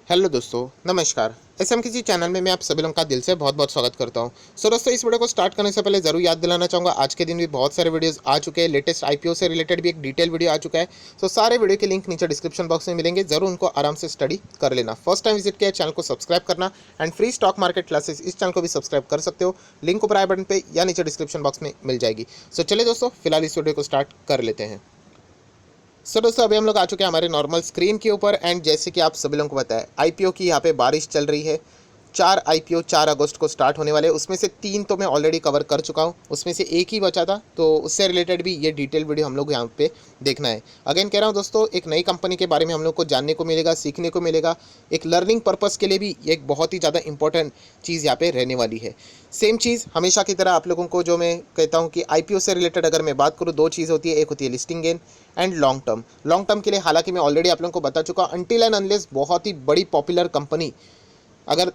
Hello दोस्तों, नमस्कार। SM किसी चैनल में मैं आप सभी लोगों का दिल से बहुत बहुत स्वागत करता हूं। दोस्तों, इस वीडियो को स्टार्ट करने से पहले ज़रूर याद दिलाना चाहूँगा, आज के दिन भी बहुत सारे वीडियोस आ चुके हैं। लेटेस्ट आईपीओ से रिलेटेड भी एक डिटेल वीडियो आ चुका है। सारे वीडियो के लिंक नीचे डिस्क्रिप्शन बॉक्स में मिलेंगे, ज़रूर उनको आराम से स्टडी कर लेना। फर्स्ट टाइम विजिट किया चैनल को सब्सक्राइब करना and free stock market classes इस चैनल को भी सब्सक्राइब कर सकते हो। लिंक ऊपर आई बटन पर या नीचे डिस्क्रिप्शन बॉक्स में मिल जाएगी। चलिए दोस्तों, फिलहाल इस वीडियो को स्टार्ट कर लेते हैं। दोस्तों, अभी हम लोग आ चुके हैं हमारे नॉर्मल स्क्रीन के ऊपर एंड जैसे कि आप सभी लोगों को पता है, आईपीओ की यहाँ पे बारिश चल रही है। 4 आईपीओ 4 अगस्त को स्टार्ट होने वाले हैं। उसमें से 3 तो मैं ऑलरेडी कवर कर चुका हूँ, उसमें से एक ही बचा था, तो उससे रिलेटेड भी ये डिटेल वीडियो हम लोग यहाँ पे देखना है। अगेन कह रहा हूँ दोस्तों, एक नई कंपनी के बारे में हम लोग को जानने को मिलेगा, सीखने को मिलेगा। एक लर्निंग पर्पज़ के लिए भी ये एक बहुत ही ज़्यादा इंपॉर्टेंट चीज़ यहाँ पे रहने वाली है। सेम चीज़ हमेशा की तरह आप लोगों को जो मैं कहता हूँ कि आईपीओ से रिलेटेड अगर मैं बात करूँ, 2 चीज़ होती है। एक होती है listing gain and long term. Long term के लिए हालांकि मैं ऑलरेडी आप लोगों को बता चुका, अनटिल एंड अनलेस बहुत ही बड़ी पॉपुलर कंपनी अगर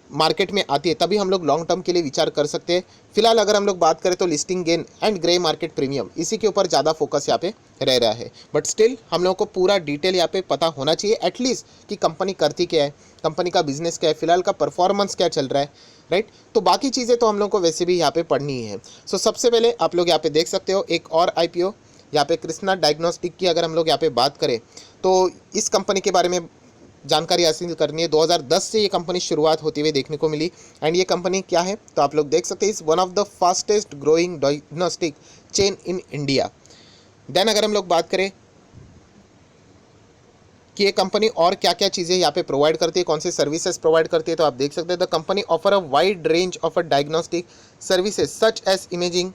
मार्केट में आती है तभी हम लोग लॉन्ग टर्म के लिए विचार कर सकते हैं। फिलहाल अगर हम लोग बात करें तो listing gain and grey market premium, इसी के ऊपर ज़्यादा फोकस यहाँ पे रह रहा है। बट स्टिल हम लोगों को पूरा डिटेल यहाँ पे पता होना चाहिए एटलीस्ट कि कंपनी करती क्या है, कंपनी का बिजनेस क्या है, फिलहाल का परफॉर्मेंस क्या चल रहा है, राइट। तो बाकी चीज़ें तो हम लोग को वैसे भी यहाँ पे पढ़नी ही है। सबसे पहले आप लोग यहाँ पे देख सकते हो एक और आईपीओ यहाँ पे कृष्णा डायग्नोस्टिक की अगर हम लोग यहाँ पे बात करें तो इस कंपनी के बारे में जानकारी हासिल करनी है। 2010 से ये कंपनी शुरुआत होती हुई देखने को मिली एंड ये कंपनी क्या है तो आप लोग देख सकते हैं, इस one of the fastest growing diagnostic chain in India. Then अगर हम लोग बात करें कि ये कंपनी और क्या क्या चीज़ें यहाँ पे प्रोवाइड करती है, कौन से सर्विसेज प्रोवाइड करती है, तो आप देख सकते हैं the company offer a wide range of a diagnostic services such as imaging,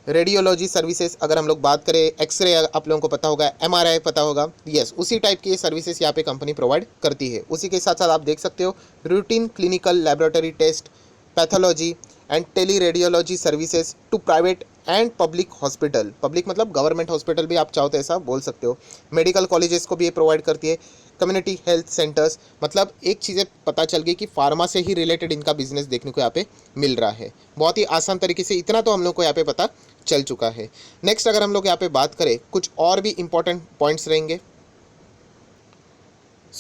radiology services. अगर हम लोग बात करें एक्सरे, आप लोगों को पता होगा, एमआरआई पता होगा, यस उसी टाइप की ये सर्विसेज यहाँ पे कंपनी प्रोवाइड करती है। उसी के साथ साथ आप देख सकते हो routine clinical laboratory test, pathology and teleradiology services to private and public hospital. Public मतलब गवर्नमेंट हॉस्पिटल भी आप चाहो तो ऐसा बोल सकते हो। मेडिकल कॉलेजेस को भी ये प्रोवाइड करती है। कम्युनिटी हेल्थ सेंटर्स, मतलब एक चीज़ें पता चल गई कि फार्मा से ही रिलेटेड इनका बिजनेस देखने को यहाँ पे मिल रहा है। बहुत ही आसान तरीके से, इतना तो हम लोग को यहाँ पे पता चल चुका है। नेक्स्ट अगर हम लोग यहाँ पे बात करें, कुछ और भी इंपॉर्टेंट पॉइंट्स रहेंगे।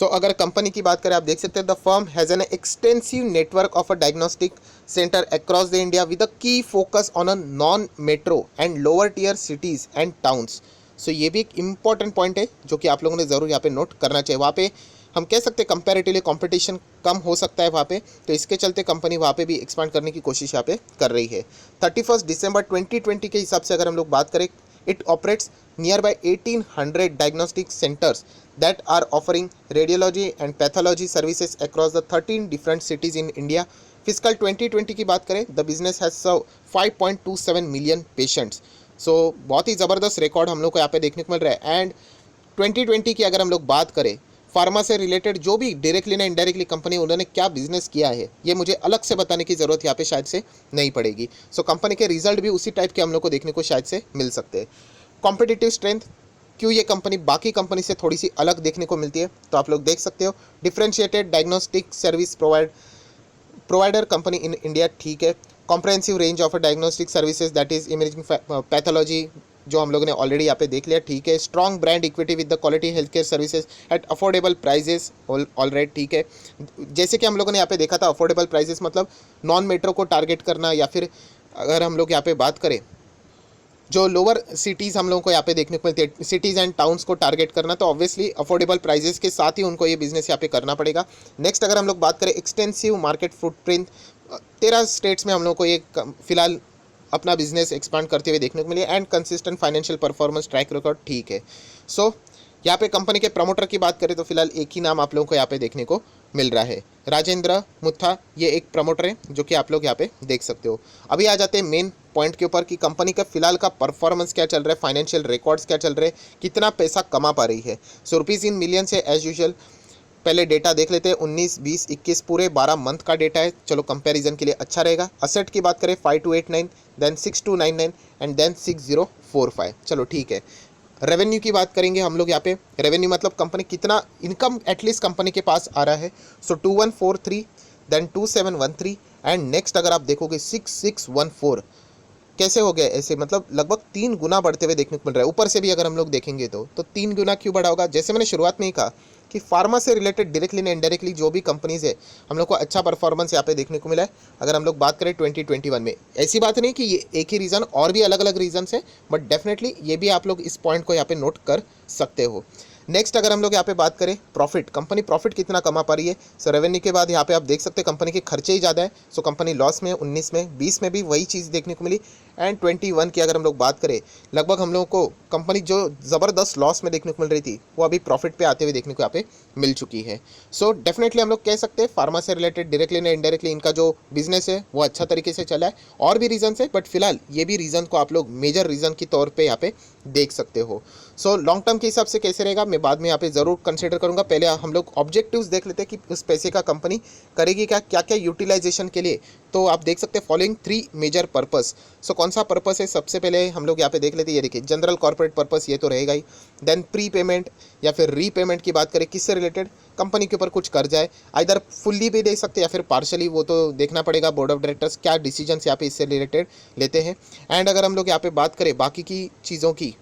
अगर कंपनी की बात करें, आप देख सकते हैं the firm has an extensive network of a diagnostic centre across the India with a key focus on a non metro and lower tier cities and towns. ये भी एक इंपॉर्टेंट पॉइंट है जो कि आप लोगों ने ज़रूर यहाँ पे नोट करना चाहिए। वहाँ पे हम कह सकते हैं कंपैरेटिवली कंपटीशन कम हो सकता है वहाँ पे, तो इसके चलते कंपनी वहाँ पे भी एक्सपांड करने की कोशिश यहाँ पे कर रही है। 31 दिसंबर 2020 के हिसाब से अगर हम लोग बात करें, it operates nearby 1800 diagnostic centers that are offering radiology and pathology services across the 13 different cities in India. Physical 2020 की बात करें, the business has serve 5.27 million patients. बहुत ही ज़बरदस्त रिकॉर्ड हम लोग को यहाँ पे देखने को मिल रहा है। एंड 2020 की अगर हम लोग बात करें, फार्मा से रिलेटेड जो भी डायरेक्टली ना इनडायरेक्टली कंपनी उन्होंने क्या बिजनेस किया है, ये मुझे अलग से बताने की ज़रूरत यहाँ पे शायद से नहीं पड़ेगी। कंपनी के रिजल्ट भी उसी टाइप के हम लोग को देखने को शायद से मिल सकते हैं। कॉम्पिटिटिव स्ट्रेंथ, क्यों ये कंपनी बाकी कंपनी से थोड़ी सी अलग देखने को मिलती है, तो आप लोग देख सकते हो differentiated diagnostic service provider company in India, ठीक है। Comprehensive range of diagnostic services that is imaging pathology, जो हम लोगों ने ऑलरेडी यहाँ पे देख लिया, ठीक है। Strong brand equity with the quality health care services at affordable prices, alright, ठीक है। जैसे कि हम लोगों ने यहाँ पे देखा था, अफोर्डेबल प्राइजेस मतलब नॉन मेट्रो को टारगेट करना, या फिर अगर हम लोग यहाँ पे बात करें जो लोअर सिटीज़ हम लोगों को यहाँ पे देखने को मिलती है, सिटीज़ एंड टाउन्स को टारगेट करना, तो ऑब्वियसली अफोर्डेबल प्राइजेस के साथ ही उनको ये बिजनेस यहाँ पे करना पड़ेगा। नेक्स्ट अगर हम लोग बात करें एक्सटेंसिव मार्केट फुटप्रिंट, 13 स्टेट्स में हम लोग को ये फिलहाल अपना बिजनेस एक्सपांड करते हुए देखने को मिले। And consistent financial performance track record, ठीक है। यहाँ पे कंपनी के प्रमोटर की बात करें तो फिलहाल एक ही नाम आप लोगों को यहाँ पे देखने को मिल रहा है, राजेंद्र मुथा, ये एक प्रमोटर है जो कि आप लोग यहाँ पे देख सकते हो। अभी आ जाते हैं मेन पॉइंट के ऊपर कि कंपनी का फिलहाल का परफॉर्मेंस क्या चल रहा है, फाइनेंशियल रिकॉर्ड्स क्या चल रहे हैं, कितना पैसा कमा पा रही है। रुपीज़ इन मिलियन से एज यूजुअल पहले डेटा देख लेते हैं। 19, 20, 21 पूरे 12 मंथ का डेटा है, चलो कंपैरिजन के लिए अच्छा रहेगा। असेट की बात करें 5289, देन 6299 एंड देन 6045, चलो ठीक है। रेवेन्यू की बात करेंगे हम लोग यहाँ पे, रेवेन्यू मतलब कंपनी कितना इनकम एटलीस्ट कंपनी के पास आ रहा है। 2143, देन 2713 एंड नेक्स्ट अगर आप देखोगे 6614, कैसे हो गया ऐसे, मतलब लगभग 3 गुना बढ़ते हुए देखने को मिल रहा है। ऊपर से भी अगर हम लोग देखेंगे तो 3 गुना क्यों बढ़ा होगा, जैसे मैंने शुरुआत में ही कहा कि फार्मा से रिलेटेड डायरेक्टली एंड इनडायरेक्टली जो भी कंपनीज है हम लोग को अच्छा परफॉर्मेंस यहाँ पे देखने को मिला है। अगर हम लोग बात करें 2021 में, ऐसी बात नहीं कि ये एक ही रीज़न, और भी अलग अलग रीजन्स है, बट डेफिनेटली ये भी आप लोग इस पॉइंट को यहाँ पे नोट कर सकते हो। नेक्स्ट अगर हम लोग यहाँ पे बात करें प्रॉफिट, कंपनी प्रॉफिट कितना कमा पा रही है। सो रेवेन्यू के बाद यहाँ पे आप देख सकते हैं कंपनी के खर्चे ही ज़्यादा है। सो कंपनी लॉस में 19 में, 20 में भी वही चीज़ देखने को मिली, एंड 21 की अगर हम लोग बात करें, लगभग हम लोगों को कंपनी जो ज़बरदस्त लॉस में देखने को मिल रही थी वो अभी प्रॉफिट पे आते हुए देखने को यहाँ पे मिल चुकी है। सो डेफिनेटली हम लोग कह सकते हैं फार्मा से रिलेटेड डायरेक्टली या इनडायरेक्टली इनका जो बिजनेस है वो अच्छा तरीके से चला है। और भी रीजन है, बट फिलहाल ये भी रीज़न को आप लोग मेजर रीज़न के तौर पर यहाँ पे देख सकते हो। सो लॉन्ग टर्म के हिसाब से कैसे रहेगा मैं बाद में यहाँ पे ज़रूर कंसिडर करूँगा। पहले हम लोग ऑब्जेक्टिव्स देख लेते हैं कि उस पैसे का कंपनी करेगी क्या क्या क्या यूटिलाइजेशन के लिए। तो आप देख सकते हैं फॉलोइंग 3 मेजर पर्पस। सो कौन सा पर्पस है, सबसे पहले हम लोग यहाँ पे देख लेते हैं। ये देखिए जनरल कॉर्पोरेट पर्पस, ये तो रहेगा ही। देन प्री पेमेंट या फिर रीपेमेंट की बात करें, किससे रिलेटेड, कंपनी के ऊपर कुछ कर्जा है, आइदर फुल्ली भी दे सकते हैं या फिर पार्शली, वो तो देखना पड़ेगा बोर्ड ऑफ डायरेक्टर्स क्या डिसीजन यहाँ पे इससे रिलेटेड लेते हैं। एंड अगर हम लोग यहाँ पे बात करें बाकी की चीज़ों की,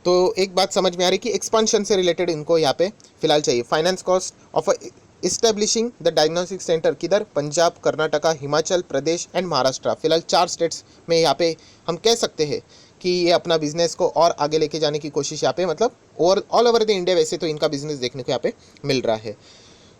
तो एक बात समझ में आ रही कि एक्सपांशन से रिलेटेड इनको यहाँ पे फिलहाल चाहिए। Finance cost of establishing the diagnostic centre किधर, पंजाब, कर्नाटका, हिमाचल प्रदेश एंड महाराष्ट्र। फिलहाल 4 स्टेट्स में यहाँ पे हम कह सकते हैं कि ये अपना बिजनेस को और आगे लेके जाने की कोशिश यहाँ पे, मतलब ऑल ओवर द इंडिया वैसे तो इनका बिजनेस देखने को यहाँ पे मिल रहा है।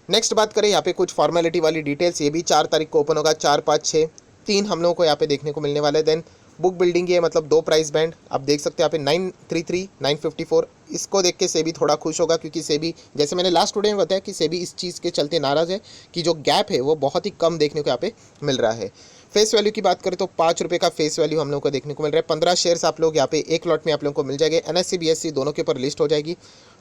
नेक्स्ट बात करें यहाँ पे कुछ फॉर्मेलिटी वाली डिटेल्स, ये भी 4 तारीख को ओपन होगा। 4, 5, 6, 3 हम लोगों को यहाँ पे देखने को मिलने वाला है। देन बुक बिल्डिंग है, मतलब 2 प्राइस बैंड आप देख सकते हैं यहाँ पे 933, 954। इसको देख के सेबी थोड़ा खुश होगा, क्योंकि सेबी, जैसे मैंने लास्ट वीडियो में बताया कि सेबी इस चीज़ के चलते नाराज़ है कि जो गैप है वो बहुत ही कम देखने को यहाँ पे मिल रहा है। फेस वैल्यू की बात करें तो 5 रुपये का फेस वैल्यू हम लोग को देखने को मिल रहा है। 15 शेयर्स आप लोग यहाँ पे एक लॉट में आप लोगों को मिल जाएंगे। NSE BSE दोनों के ऊपर लिस्ट हो जाएगी।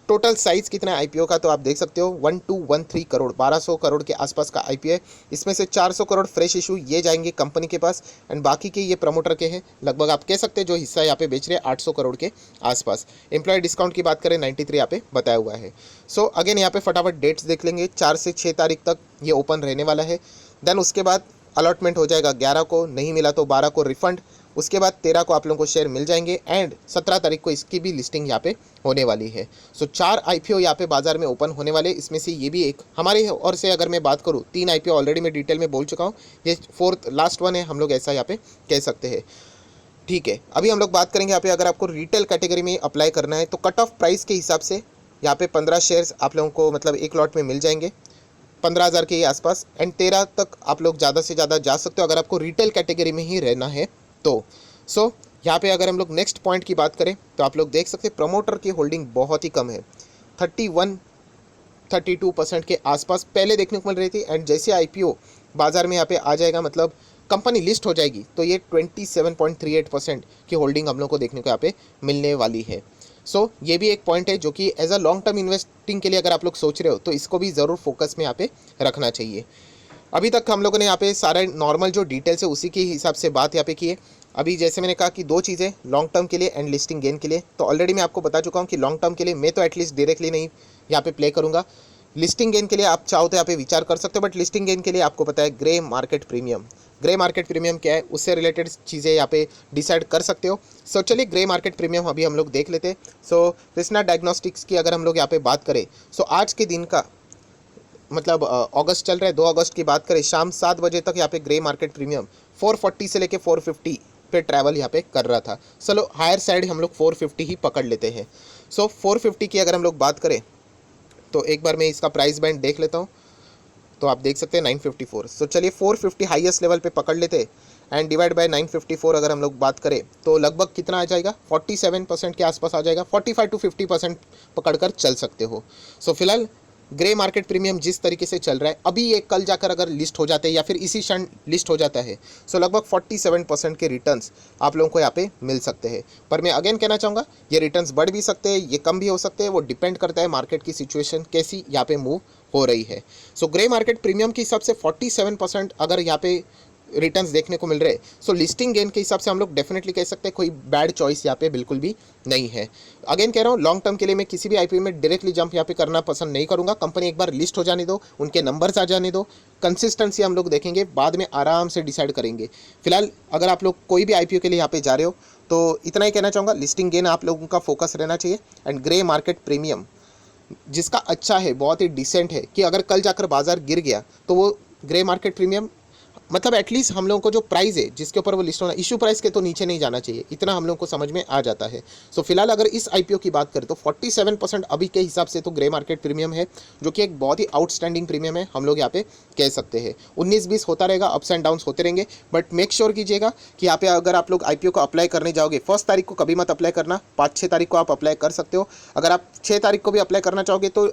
टोटल साइज़ कितना है IPO का, तो आप देख सकते हो 1213 करोड़, 1200 करोड़ के आसपास का IPO है। इसमें से 400 करोड़ फ्रेश इशू ये जाएंगे कंपनी के पास, एंड बाकी के ये प्रमोटर के हैं। लगभग आप कह सकते हैं जो हिस्सा यहाँ पे बेच रहे हैं 800 करोड़ के आसपास। एम्प्लॉय डिस्काउंट की बात करें 93 यहाँ पे बताया हुआ है। सो अगेन यहाँ पे फटाफट डेट्स देख लेंगे। 4 से 6 तारीख तक ये ओपन रहने वाला है। देन उसके बाद अलॉटमेंट हो जाएगा 11 को, नहीं मिला तो 12 को रिफंड। उसके बाद 13 को आप लोगों को शेयर मिल जाएंगे, एंड 17 तारीख को इसकी भी लिस्टिंग यहाँ पे होने वाली है। सो 4 IPO यहाँ पे बाजार में ओपन होने वाले, इसमें से ये भी एक हमारे ओर से अगर मैं बात करूँ 3 IPO ऑलरेडी मैं डिटेल में बोल चुका हूँ, ये 4th लास्ट वन है, हम लोग ऐसा यहाँ पे कह सकते हैं। ठीक है, अभी हम लोग बात करेंगे यहाँ पे अगर आपको रिटेल कैटेगरी में अप्लाई करना है तो कट ऑफ प्राइस के हिसाब से यहाँ पे 15 शेयर्स आप लोगों को मतलब एक लॉट में मिल जाएंगे 15,000 के आसपास, एंड 13 तक आप लोग ज़्यादा से ज़्यादा जा सकते हो अगर आपको रिटेल कैटेगरी में ही रहना है तो। सो यहाँ पे अगर हम लोग नेक्स्ट पॉइंट की बात करें तो आप लोग देख सकते हैं प्रमोटर की होल्डिंग बहुत ही कम है, 31-32% के आसपास पहले देखने को मिल रही थी। एंड जैसे IPO बाजार में यहाँ पे आ जाएगा, मतलब कंपनी लिस्ट हो जाएगी, तो ये 27.38% की होल्डिंग हम लोग को देखने को यहाँ पे मिलने वाली है। सो ये भी एक पॉइंट है जो कि as a long term investing के लिए अगर आप लोग सोच रहे हो तो इसको भी ज़रूर फोकस में यहाँ पे रखना चाहिए। अभी तक हम लोगों ने यहाँ पे सारे नॉर्मल जो डिटेल्स है उसी के हिसाब से बात यहाँ पे की है। अभी जैसे मैंने कहा कि 2 चीज़ें लॉन्ग टर्म के लिए एंड लिस्टिंग गेन के लिए, तो ऑलरेडी मैं आपको बता चुका हूँ कि लॉन्ग टर्म के लिए मैं तो एटलीस्ट डायरेक्टली नहीं यहाँ पे प्ले करूँगा। लिस्टिंग गेन के लिए आप चाहो तो यहाँ पे विचार कर सकते हो, बट लिस्टिंग गेन के लिए आपको पता है grey market premium, grey market premium क्या है उससे रिलेटेड चीज़ें यहाँ पे डिसाइड कर सकते हो। सो चलिए ग्रे मार्केट प्रीमियम अभी हम लोग देख लेते हैं। सो कृष्णा डायग्नोस्टिक्स की अगर हम लोग यहाँ पे बात करें, सो आज के दिन का मतलब अगस्त चल रहा है, 2 अगस्त की बात करें, शाम 7 बजे तक यहाँ पे ग्रे मार्केट प्रीमियम 440 से लेके 450 पे ट्रैवल यहाँ पे कर रहा था। चलो हायर साइड हम लोग 450 ही पकड़ लेते हैं। सो 450 की अगर हम लोग बात करें तो एक बार मैं इसका प्राइस बैंड देख लेता हूँ, तो आप देख सकते हैं 954। सो चलिए 450 हाईएस्ट लेवल पे पकड़ लेते हैं, एंड डिवाइड बाय 954 अगर हम लोग बात करें तो लगभग कितना आ जाएगा, 47% के आसपास आ जाएगा। 45 to 50% पकड़ कर चल सकते हो। सो फिलहाल ग्रे मार्केट प्रीमियम जिस तरीके से चल रहा है, अभी ये कल जाकर अगर लिस्ट हो जाते हैं या फिर इसी क्षण लिस्ट हो जाता है, सो लगभग 47% के रिटर्न्स आप लोगों को यहाँ पे मिल सकते हैं। पर मैं अगेन कहना चाहूँगा ये रिटर्न्स बढ़ भी सकते हैं, ये कम भी हो सकते हैं, वो डिपेंड करता है मार्केट की सिचुएशन कैसी यहाँ पे मूव हो रही है। सो ग्रे मार्केट प्रीमियम के हिसाब से 47% अगर यहाँ पे रिटर्न्स देखने को मिल रहे हैं, सो लिस्टिंग गेन के हिसाब से हम लोग डेफिनेटली कह सकते हैं कोई बैड चॉइस यहाँ पे बिल्कुल भी नहीं है। अगेन कह रहा हूँ लॉन्ग टर्म के लिए मैं किसी भी IPO में डायरेक्टली जंप यहाँ पे करना पसंद नहीं करूँगा। कंपनी एक बार लिस्ट हो जाने दो, उनके नंबर्स आ जाने दो, कंसिस्टेंसी हम लोग देखेंगे, बाद में आराम से डिसाइड करेंगे। फिलहाल अगर आप लोग कोई भी IPO के लिए यहाँ पे जा रहे हो तो इतना ही कहना चाहूँगा, लिस्टिंग गेन आप लोगों का फोकस रहना चाहिए, एंड ग्रे मार्केट प्रीमियम जिसका अच्छा है, बहुत ही डिसेंट है, कि अगर कल जाकर बाजार गिर गया तो वो ग्रे मार्केट प्रीमियम, मतलब एटलीस्ट हम लोगों को जो प्राइस है जिसके ऊपर वो लिस्ट होना, इशू प्राइस के तो नीचे नहीं जाना चाहिए, इतना हम लोगों को समझ में आ जाता है। सो फिलहाल अगर इस आईपीओ की बात करें तो 47% अभी के हिसाब से तो ग्रे मार्केट प्रीमियम है, जो कि एक बहुत ही आउटस्टैंडिंग प्रीमियम है, हम लोग यहाँ पे कह सकते हैं। 19-20 होता रहेगा, अप्स एंड डाउन्स होते रहेंगे, बट मेक श्योर कीजिएगा कि यहाँ पे अगर आप लोग आईपीओ को अप्लाई करने जाओगे, 1 तारीख को कभी मत अप्लाई करना, 5-6 तारीख को आप अप्लाई कर सकते हो। अगर आप 6 तारीख को भी अप्लाई करना चाहोगे तो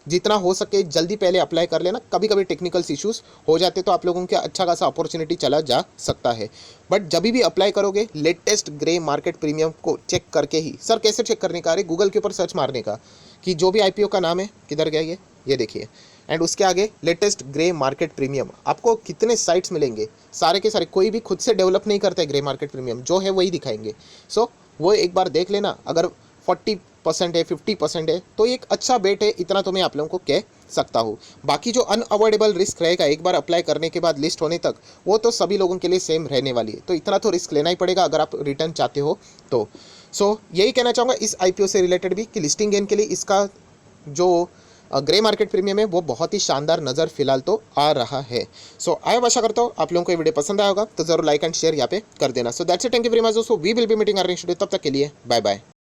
जितना हो सके जल्दी पहले अप्लाई कर लेना, कभी कभी टेक्निकल्स इश्यूज हो जाते तो आप लोगों के अच्छा खासा अपॉर्चुनिटी चला जा सकता है। बट जब भी अप्लाई करोगे लेटेस्ट ग्रे मार्केट प्रीमियम को चेक करके ही, सर कैसे चेक करने का, अरे गूगल के ऊपर सर्च मारने का कि जो भी आईपीओ का नाम है, किधर गया ये देखिए, एंड उसके आगे लेटेस्ट ग्रे मार्केट प्रीमियम, आपको कितने साइट्स मिलेंगे, सारे के सारे, कोई भी खुद से डेवलप नहीं करता है ग्रे मार्केट प्रीमियम, जो है वही दिखाएंगे। सो वो एक बार देख लेना, अगर 40% है, 50% है, तो ये एक अच्छा बेट है, इतना तो मैं आप लोगों को कह सकता हूँ। बाकी जो अनअवॉइडेबल रिस्क रहेगा एक बार अप्लाई करने के बाद लिस्ट होने तक, वो तो सभी लोगों के लिए सेम रहने वाली है, तो इतना तो रिस्क लेना ही पड़ेगा अगर आप रिटर्न चाहते हो तो। सो यही कहना चाहूँगा इस आईपीओ से रिलेटेड भी, कि लिस्टिंग गेन के लिए इसका जो ग्रे मार्केट प्रीमियम है वो बहुत ही शानदार नज़र फिलहाल तो आ रहा है। सो आई आशा करता हूँ आप लोगों को ये वीडियो पसंद आया होगा, तो जरूर लाइक एंड शेयर यहाँ पे कर देना। So that's it, thank you very much दोस्तों, we will be meeting earning studio, तब तक के लिए बाय बाय।